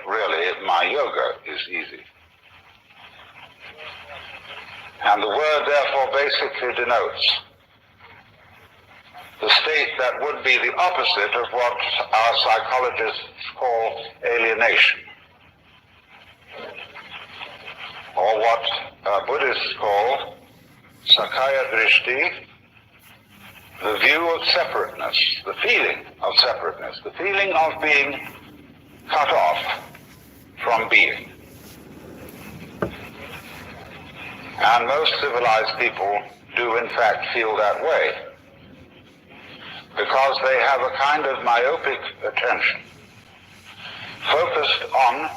really, my yoga is easy. And the word, therefore, basically denotes the state that would be the opposite of what our psychologists call alienation, or what Buddhists call Sakaya Drishti, the view of separateness, the feeling of separateness, the feeling of being cut off from being. And most civilized people do in fact feel that way, because they have a kind of myopic attention focused on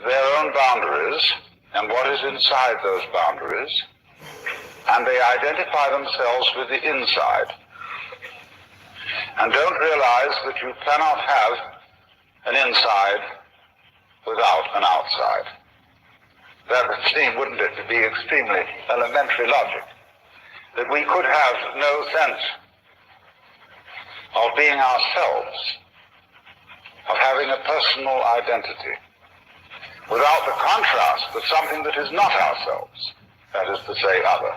their own boundaries and what is inside those boundaries, and they identify themselves with the inside and don't realize that you cannot have an inside without an outside. That would seem, wouldn't it, to be extremely elementary logic, that we could have no sense of being ourselves, of having a personal identity, without the contrast of something that is not ourselves, that is to say, other.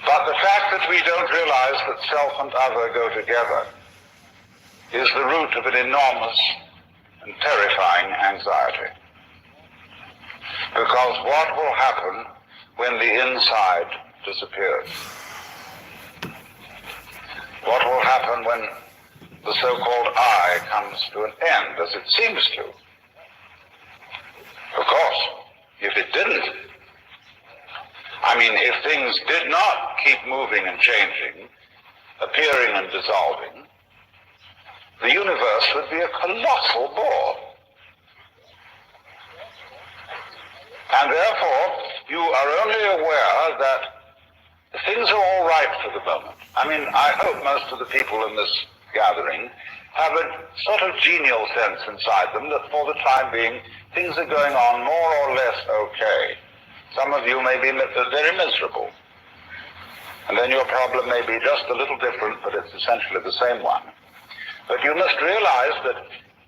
But the fact that we don't realize that self and other go together is the root of an enormous and terrifying anxiety. Because what will happen when the inside disappears? What will happen when the so-called I comes to an end, as it seems to? Of course, if it didn't, I mean, if things did not keep moving and changing, appearing and dissolving, the universe would be a colossal bore. And therefore, you are only aware that things are all right for the moment. I mean, I hope most of the people in this gathering have a sort of genial sense inside them that for the time being, things are going on more or less okay. Some of you may be very miserable. And then your problem may be just a little different, but it's essentially the same one. But you must realize that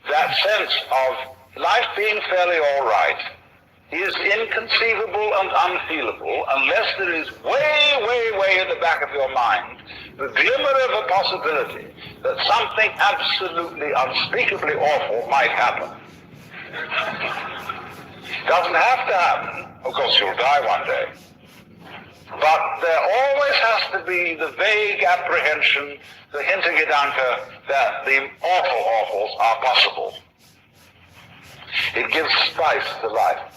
that sense of life being fairly all right is inconceivable and unfeelable unless there is way in the back of your mind the glimmer of a possibility that something absolutely unspeakably awful might happen. Doesn't have to happen. Of course, you'll die one day. But there always has to be the vague apprehension, the hintergedanke that the awful awfuls are possible. It gives spice to life.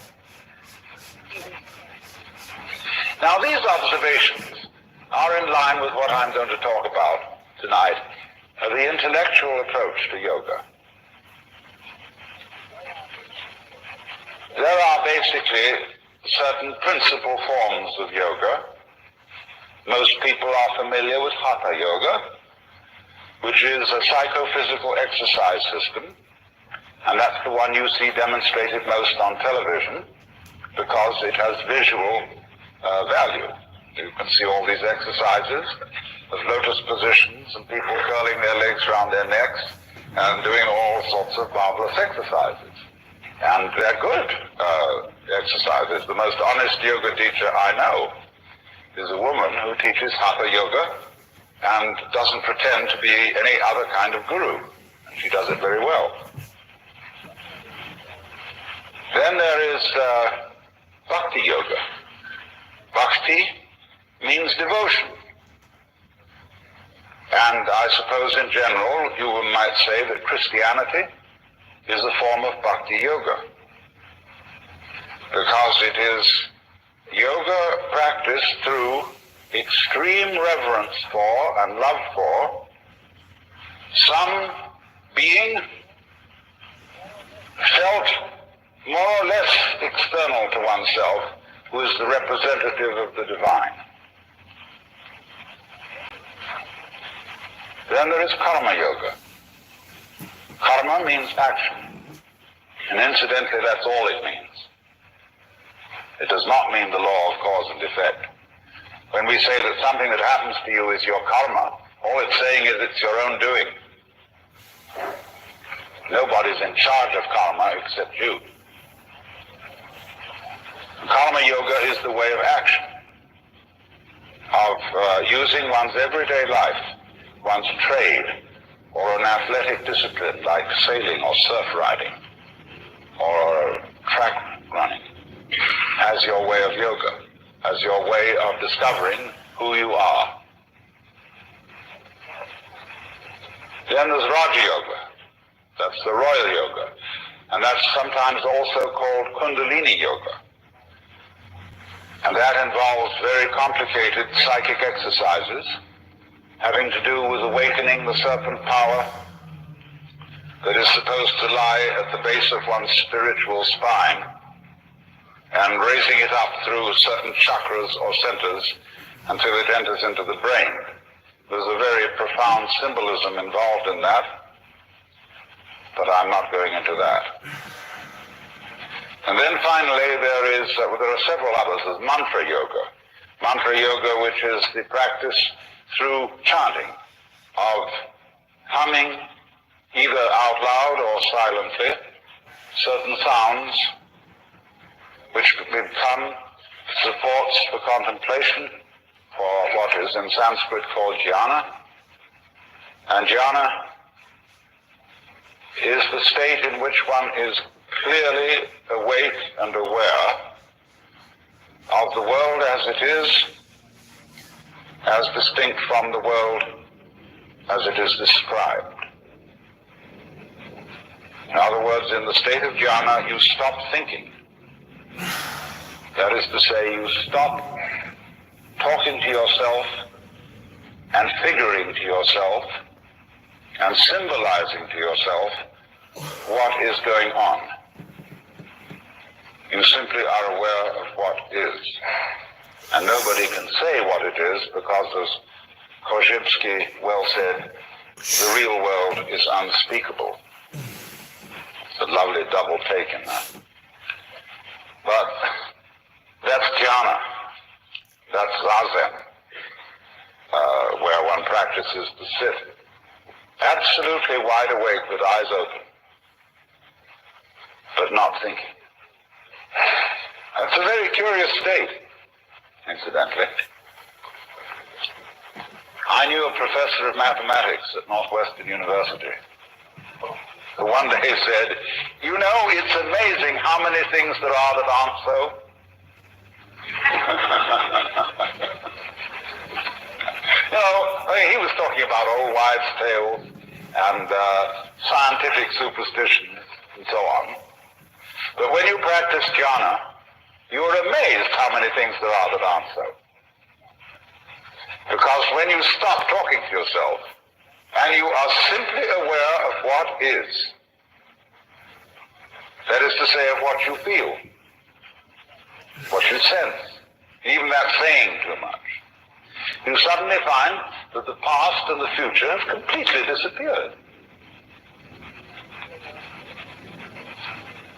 Now, these observations are in line with what I'm going to talk about tonight, the intellectual approach to yoga. There are basically certain principal forms of yoga. Most people are familiar with Hatha yoga, which is a psychophysical exercise system, and that's the one you see demonstrated most on television because it has visual value. You can see all these exercises of lotus positions and people curling their legs around their necks and doing all sorts of marvelous exercises. And they're good exercises. The most honest yoga teacher I know is a woman who teaches Hatha yoga and doesn't pretend to be any other kind of guru. And she does it very well. Then there is Bhakti yoga. Bhakti means devotion. And I suppose in general you might say that Christianity is a form of Bhakti yoga, because it is yoga practiced through extreme reverence for and love for some being felt more or less external to oneself, who is the representative of the divine. Then there is karma yoga. Karma means action, and incidentally that's all it means. It does not mean the law of cause and effect. When we say that something that happens to you is your karma, all it's saying is it's your own doing. Nobody's in charge of karma except you. Karma yoga is the way of action, of using one's everyday life, one's trade, or an athletic discipline like sailing or surf riding or track running as your way of yoga, as your way of discovering who you are. Then there's Raja Yoga. That's the royal yoga. And that's sometimes also called Kundalini Yoga. And that involves very complicated psychic exercises having to do with awakening the serpent power that is supposed to lie at the base of one's spiritual spine and raising it up through certain chakras or centers until it enters into the brain. There's a very profound symbolism involved in that, but I'm not going into that. And then finally there are several others. There's mantra yoga. Mantra yoga, which is the practice through chanting of humming, either out loud or silently, certain sounds which become supports for contemplation, for what is in Sanskrit called jhana. And jhana is the state in which one is clearly awake and aware of the world as it is, as distinct from the world as it is described. In other words, in the state of jhana, you stop thinking. That is to say, you stop talking to yourself and figuring to yourself and symbolizing to yourself what is going on. You simply are aware of what is. And nobody can say what it is because, as Korzybski well said, the real world is unspeakable. It's a lovely double take in that. But that's jhana. That's zazen, where one practices to sit absolutely wide awake with eyes open, but not thinking. It's a very curious state, incidentally. I knew a professor of mathematics at Northwestern University who one day said, "You know, it's amazing how many things there are that aren't so." He was talking about old wives' tales and scientific superstitions and so on. But when you practice jhana, you're amazed how many things there are that aren't so. Because when you stop talking to yourself and you are simply aware of what is, that is to say, of what you feel, what you sense, even that saying too much, you suddenly find that the past and the future have completely disappeared.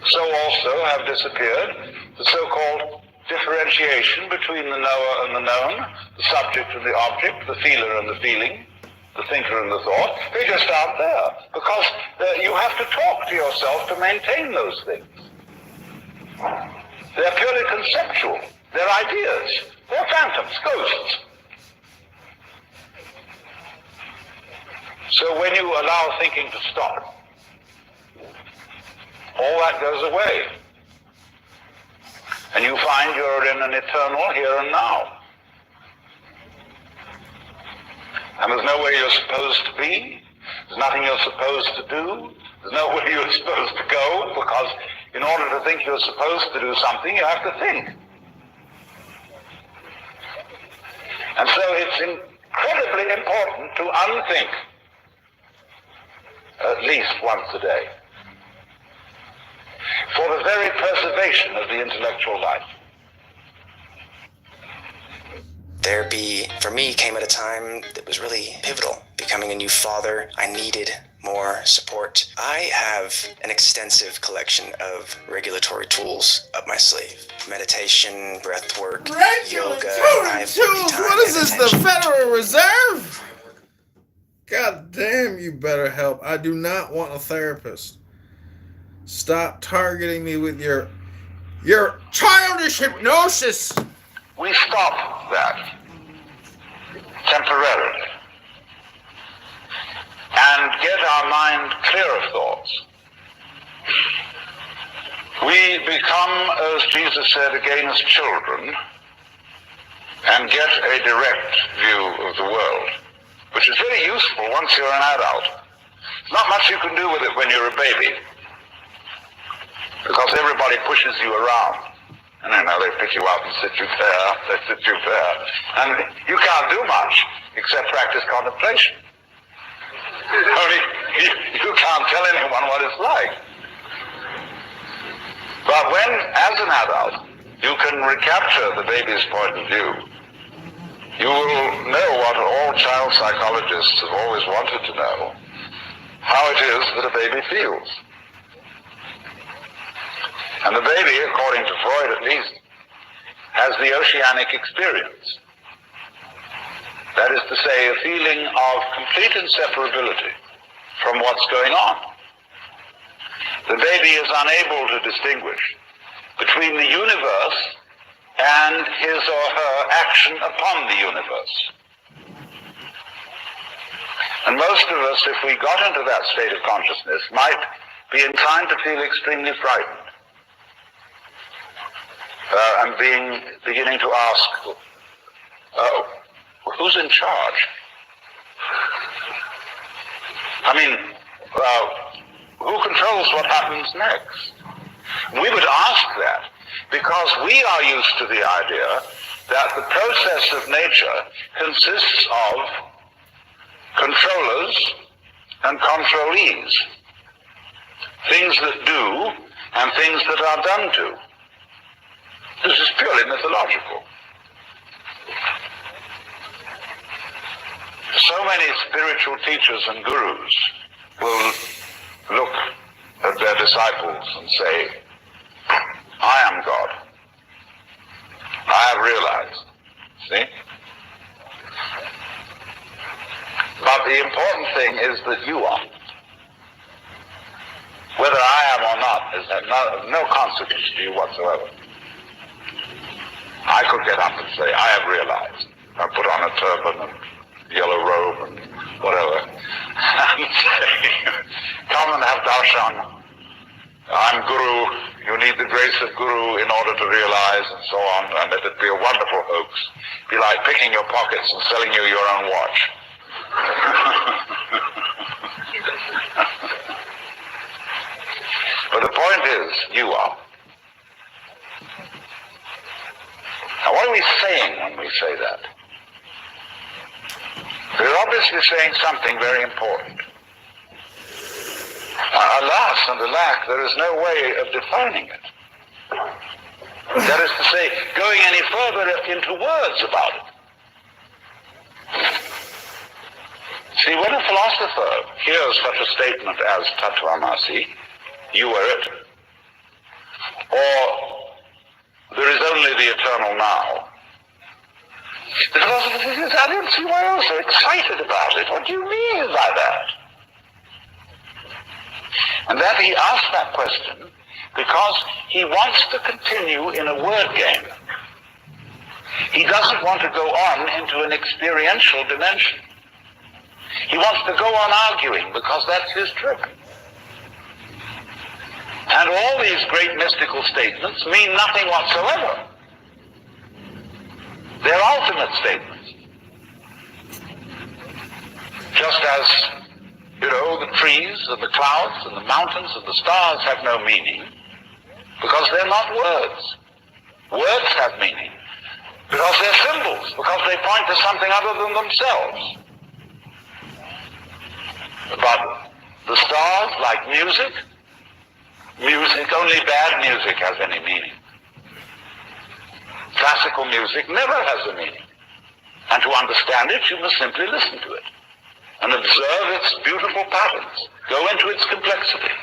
So also have disappeared the so-called differentiation between the knower and the known, the subject and the object, the feeler and the feeling, the thinker and the thought. They just aren't there because you have to talk to yourself to maintain those things. They're purely conceptual. They're ideas. They're phantoms, ghosts. So when you allow thinking to stop, all that goes away. And you find you're in an eternal here and now. And there's nowhere you're supposed to be. There's nothing you're supposed to do. There's nowhere you're supposed to go, because in order to think you're supposed to do something, you have to think. And so it's incredibly important to unthink at least once a day, for the very preservation of the intellectual life. Therapy, for me, came at a time that was really pivotal. Becoming a new father, I needed more support. I have an extensive collection of regulatory tools up my sleeve. Meditation, breath work, yoga. Tools? What is this, the Federal Reserve? God damn, you better help. I do not want a therapist. Stop targeting me with your childish hypnosis. We stop that temporarily and get our mind clear of thoughts. We become, as Jesus said, again as children and get a direct view of the world, which is very useful once you're an adult. Not much you can do with it when you're a baby, because everybody pushes you around. And they pick you up and sit you there, they sit you there. And you can't do much except practice contemplation. Only you can't tell anyone what it's like. But when, as an adult, you can recapture the baby's point of view, you will know what all child psychologists have always wanted to know, how it is that a baby feels. And the baby, according to Freud at least, has the oceanic experience. That is to say, a feeling of complete inseparability from what's going on. The baby is unable to distinguish between the universe and his or her action upon the universe. And most of us, if we got into that state of consciousness, might be inclined to feel extremely frightened. And beginning to ask, who's in charge? I mean, who controls what happens next? We would ask that because we are used to the idea that the process of nature consists of controllers and controlees, things that do and things that are done to. This is purely mythological. So many spiritual teachers and gurus will look at their disciples and say, I am God. I have realized. See? But the important thing is that you are. Whether I am or not is of no consequence to you whatsoever. I could get up and say, I have realized. I put on a turban and yellow robe and whatever, and say, come and have darshan. I'm Guru. You need the grace of Guru in order to realize, and so on, and let it be a wonderful hoax. Be like picking your pockets and selling you your own watch. But the point is, you are. Now, what are we saying when we say that? We're obviously saying something very important. Alas and alack, there is no way of defining it. That is to say, going any further into words about it. See, when a philosopher hears such a statement as Tattvamasi, you are it, or there is only the eternal now, the philosopher says, I don't see why you're so excited about it. What do you mean by that? And that he asks that question because he wants to continue in a word game. He doesn't want to go on into an experiential dimension. He wants to go on arguing because that's his trick. And all these great mystical statements mean nothing whatsoever. They're ultimate statements. Just as, the trees and the clouds and the mountains and the stars have no meaning because they're not words. Words have meaning because they're symbols, because they point to something other than themselves. But the stars, like music, only bad music has any meaning. Classical music never has a meaning. And to understand it, you must simply listen to it and observe its beautiful patterns. Go into its complexity.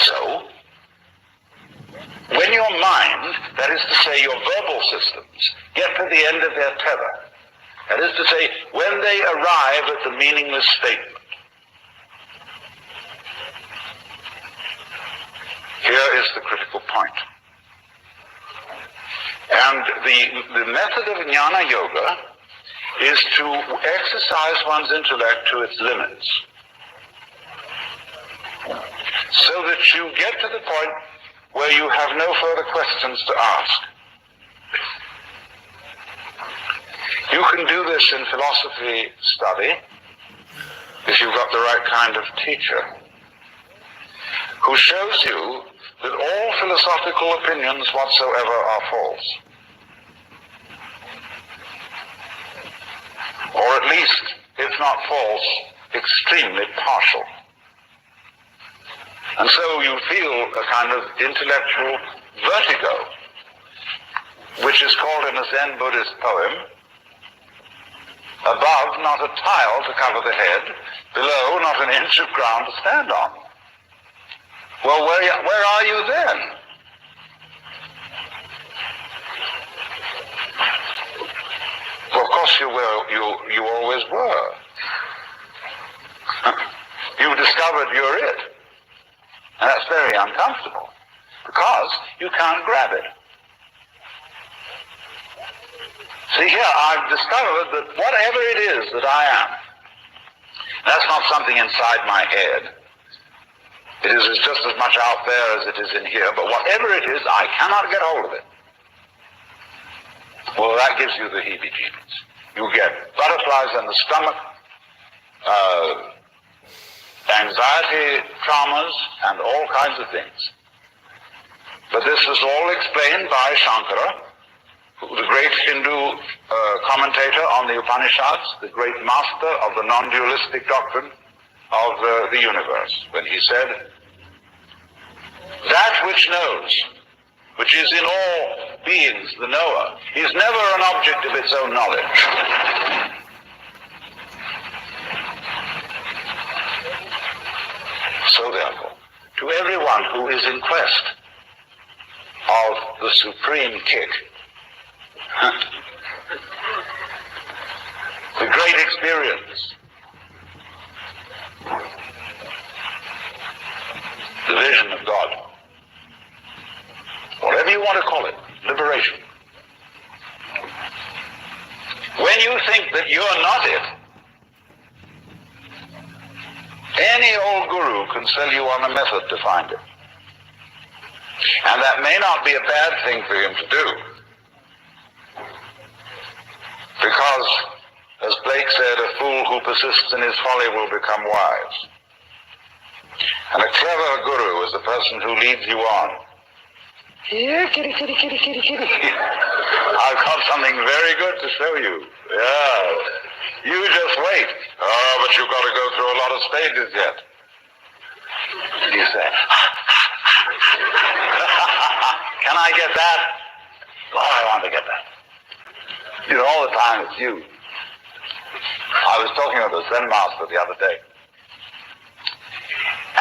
So, when your mind, that is to say your verbal systems, get to the end of their tether, that is to say, when they arrive at the meaningless statement, Here is the critical point. And the method of jnana yoga is to exercise one's intellect to its limits, so that you get to the point where you have no further questions to ask. You can do this in philosophy study if you've got the right kind of teacher who shows you that all philosophical opinions whatsoever are false. Or at least, if not false, extremely partial. And so you feel a kind of intellectual vertigo, which is called in a Zen Buddhist poem, above not a tile to cover the head, below not an inch of ground to stand on. Well, where are you then? Well, of course you always were. You discovered you're it. And that's very uncomfortable, because you can't grab it. See here, I've discovered that whatever it is that I am, that's not something inside my head. It is just as much out there as it is in here, but whatever it is, I cannot get hold of it. Well, that gives you the heebie-jeebies. You get butterflies in the stomach, anxiety, traumas, and all kinds of things. But this is all explained by Shankara, the great Hindu commentator on the Upanishads, the great master of the non-dualistic doctrine of the universe, when he said, that which knows, which is in all beings, the knower, is never an object of its own knowledge. So therefore, to everyone who is in quest of the supreme kick, the great experience, the vision of God, whatever you want to call it, liberation. When you think that you're not it, any old guru can sell you on a method to find it. And that may not be a bad thing for him to do. Because, as Blake said, a fool who persists in his folly will become wise. And a clever guru is a person who leads you on. Here, kitty, kitty, kitty, kitty, kitty. I've got something very good to show you. Yeah. You just wait. Oh, but you've got to go through a lot of stages yet. You say, can I get that? Oh, I want to get that. You know, all the time it's you. I was talking with a Zen master the other day.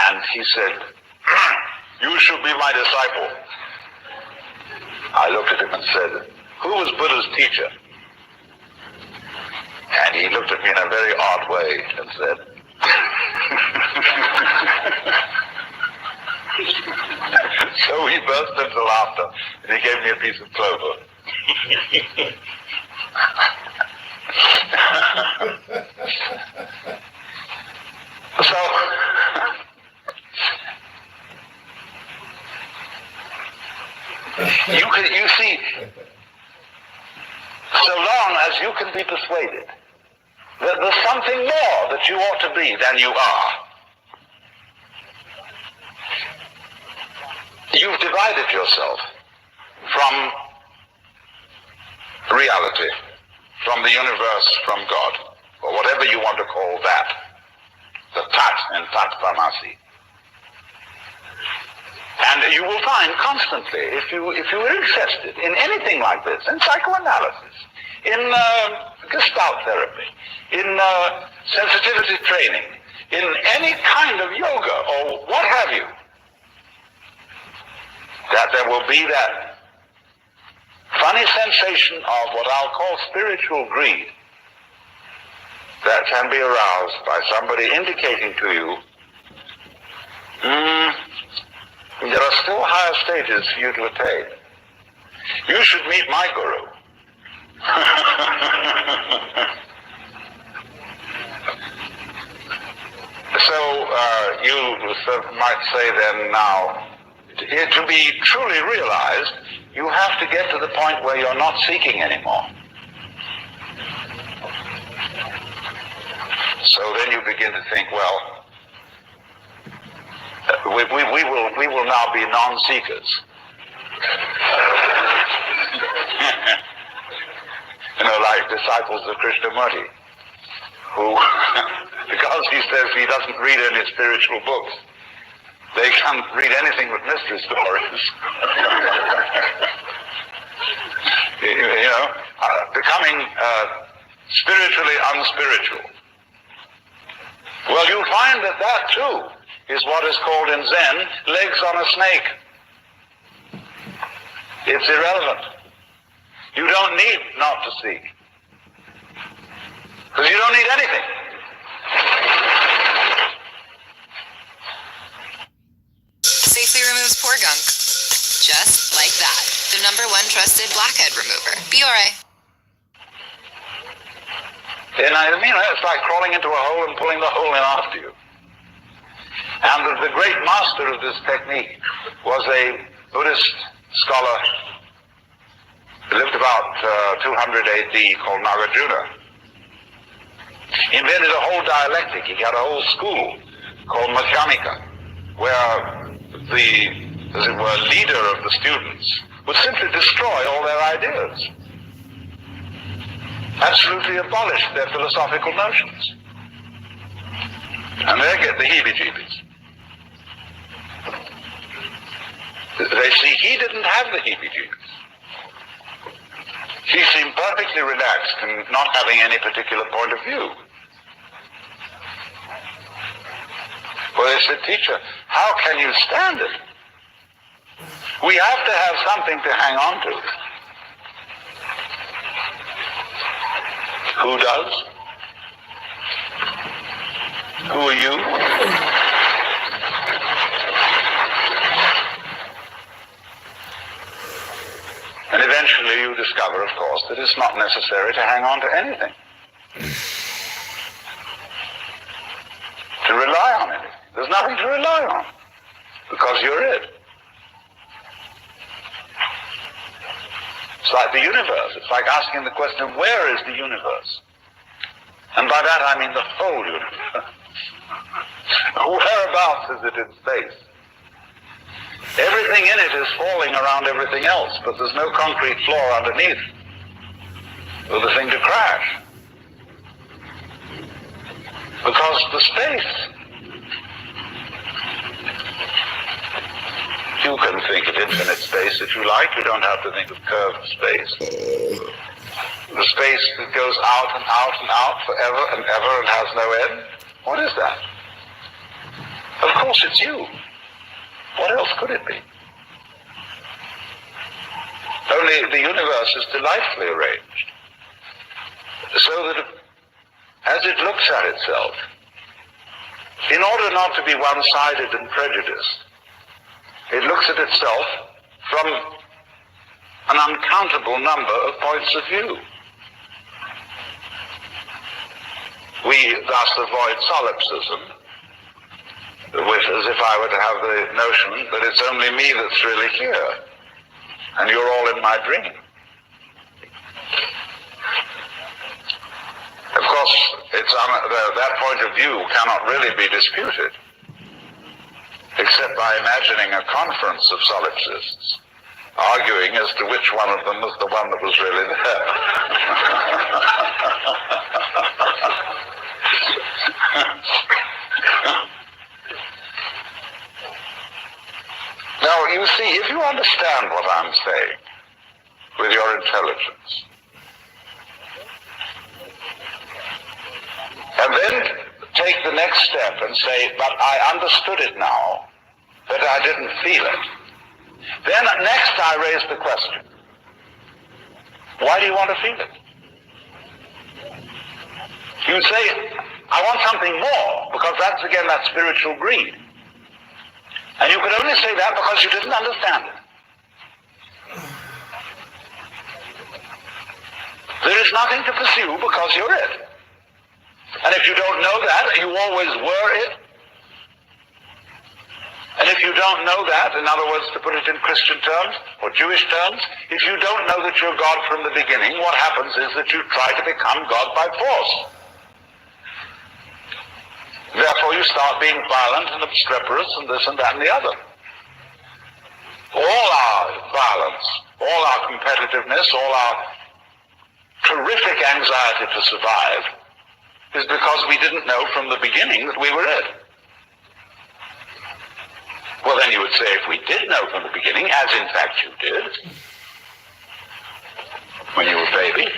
And he said, you should be my disciple. I looked at him and said, who was Buddha's teacher? And he looked at me in a very odd way and said, so he burst into laughter and he gave me a piece of clover. So, you see, so long as you can be persuaded that there's something more that you ought to be than you are, you've divided yourself from reality, from the universe, from God, or whatever you want to call that, the Tat and Tat Brahmasi. And you will find constantly, if you are interested in anything like this, in psychoanalysis, in Gestalt therapy, in sensitivity training, in any kind of yoga or what have you, that there will be that funny sensation of what I'll call spiritual greed that can be aroused by somebody indicating to you, There are still higher stages for you to attain. You should meet my guru. So you might say then now, to be truly realized, you have to get to the point where you're not seeking anymore. So then you begin to think, well, we will now be non-seekers. Like disciples of Krishnamurti, who, because he says he doesn't read any spiritual books, they can't read anything but mystery stories. Becoming spiritually unspiritual. Well, you'll find that too is what is called in Zen legs on a snake. It's irrelevant. You don't need not to seek. Because you don't need anything. Safely removes pore gunk. Just like that. The #1 trusted blackhead remover. Biore. And I mean, it's like crawling into a hole and pulling the hole in after you. And the great master of this technique was a Buddhist scholar who lived about 200 AD called Nagarjuna. He invented a whole dialectic. He had a whole school called Madhyamika, where the, as it were, leader of the students would simply destroy all their ideas. Absolutely abolish their philosophical notions. And they get the heebie-jeebies. They see he didn't have the heebie-jeebies. He seemed perfectly relaxed and not having any particular point of view. Well, they said, teacher, how can you stand it? We have to have something to hang on to. Who does? Who are you? And eventually you discover, of course, that it's not necessary to hang on to anything. To rely on it. There's nothing to rely on, because you're it. It's like the universe. It's like asking the question, where is the universe? And by that I mean the whole universe. Whereabouts is it in space? Everything in it is falling around everything else, but there's no concrete floor underneath for the thing to crash. Because the space, you can think of infinite space if you like. You don't have to think of curved space. The space that goes out and out and out forever and ever and has no end. What is that? Of course it's you. What else could it be? Only the universe is delightfully arranged, so that as it looks at itself, in order not to be one-sided and prejudiced, it looks at itself from an uncountable number of points of view. We thus avoid solipsism, which, as if I were to have the notion that it's only me that's really here, and you're all in my dream. Of course, that point of view cannot really be disputed, except by imagining a conference of solipsists, arguing as to which one of them was the one that was really there. Now, you see, if you understand what I'm saying with your intelligence, and then take the next step and say, but I understood it now, but I didn't feel it. Then next I raise the question, why do you want to feel it? You say, I want something more, because that's again that spiritual greed. And you could only say that because you didn't understand it. There is nothing to pursue because you're it. And if you don't know that, you always were it. And if you don't know that, in other words, to put it in Christian terms or Jewish terms, if you don't know that you're God from the beginning, what happens is that you try to become God by force. Therefore, you start being violent and obstreperous and this and that and the other. All our violence, all our competitiveness, all our terrific anxiety to survive is because we didn't know from the beginning that we were it. Well, then you would say, if we did know from the beginning, as in fact you did, when you were a baby,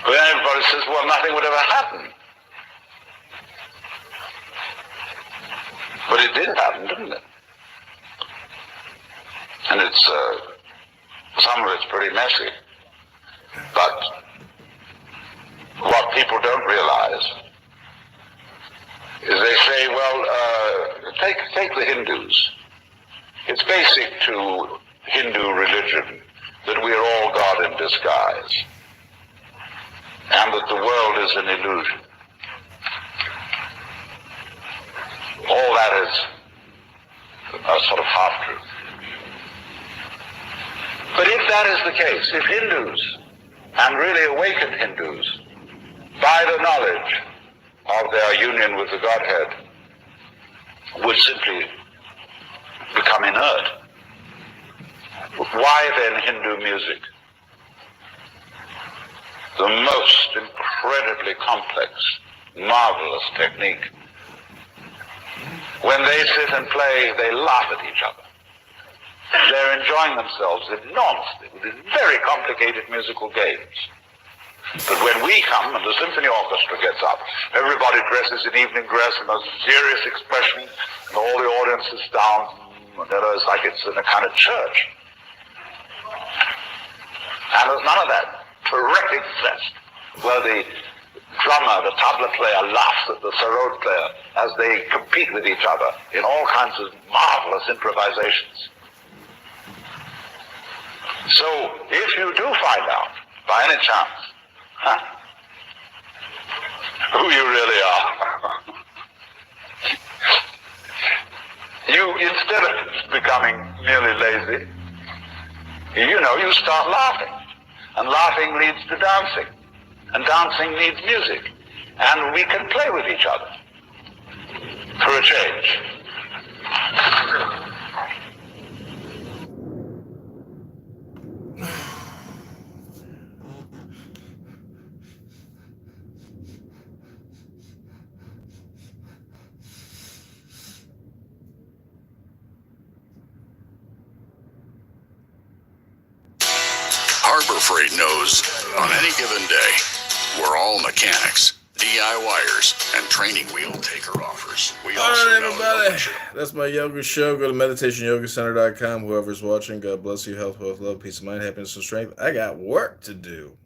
well, then everybody says, well, nothing would ever happen. But it did happen, didn't it? And it's, some of it's pretty messy. But what people don't realize is they say, well, take the Hindus. It's basic to Hindu religion that we are all God in disguise and that the world is an illusion. All that is a sort of half-truth. But if that is the case, if Hindus, and really awakened Hindus, by the knowledge of their union with the Godhead, would simply become inert, why then Hindu music? The most incredibly complex, marvelous technique. When they sit and play, they laugh at each other. They're enjoying themselves enormously with these very complicated musical games. But when we come and the symphony orchestra gets up, everybody dresses in evening dress and a serious expression, and all the audience is down, and it's like it's in a kind of church. And there's none of that terrific zest where the drummer, the tabla player, laughs at the sarod player as they compete with each other in all kinds of marvelous improvisations. So, if you do find out, by any chance, who you really are, you, instead of becoming merely lazy, you start laughing. And laughing leads to dancing. And dancing needs music. And we can play with each other for a change. Harbor Freight knows on any given day, we're all mechanics, DIYers, and training wheel taker offers. We All also right, know everybody. That's my yoga show. Go to meditationyogacenter.com. Whoever's watching, God bless you. Health, wealth, love, peace of mind, happiness, and strength. I got work to do.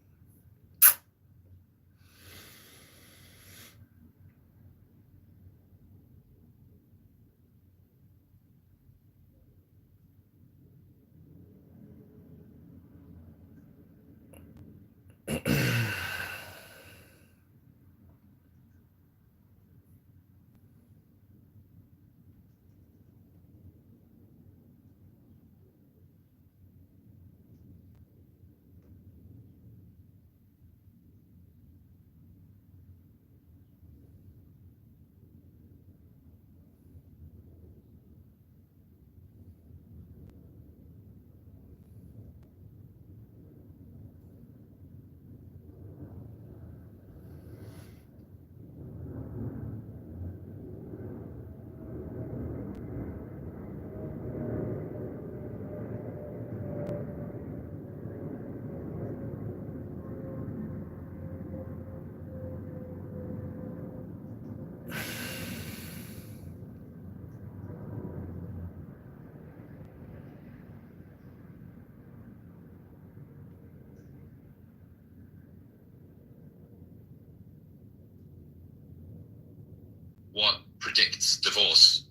What predicts divorce?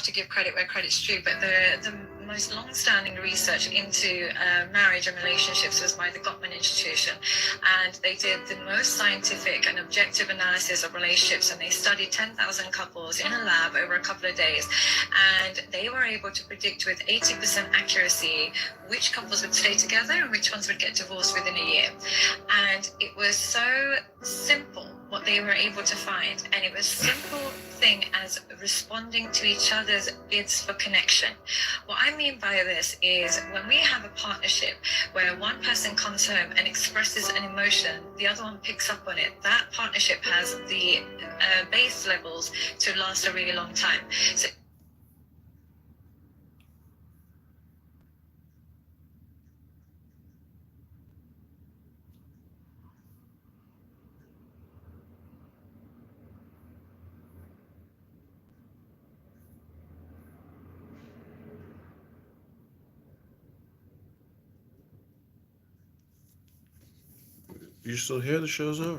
have to give credit where credit's due, but the most long-standing research into marriage and relationships was by the Gottman Institution, and they did the most scientific and objective analysis of relationships, and they studied 10,000 couples in a lab over a couple of days, and they were able to predict with 80% accuracy which couples would stay together and which ones would get divorced within a year. And it was so simple what they were able to find, and it was simple thing as responding to each other's bids for connection. What I mean by this is when we have a partnership where one person comes home and expresses an emotion, the other one picks up on it, that partnership has the base levels to last a really long time. So You still here? The show's over.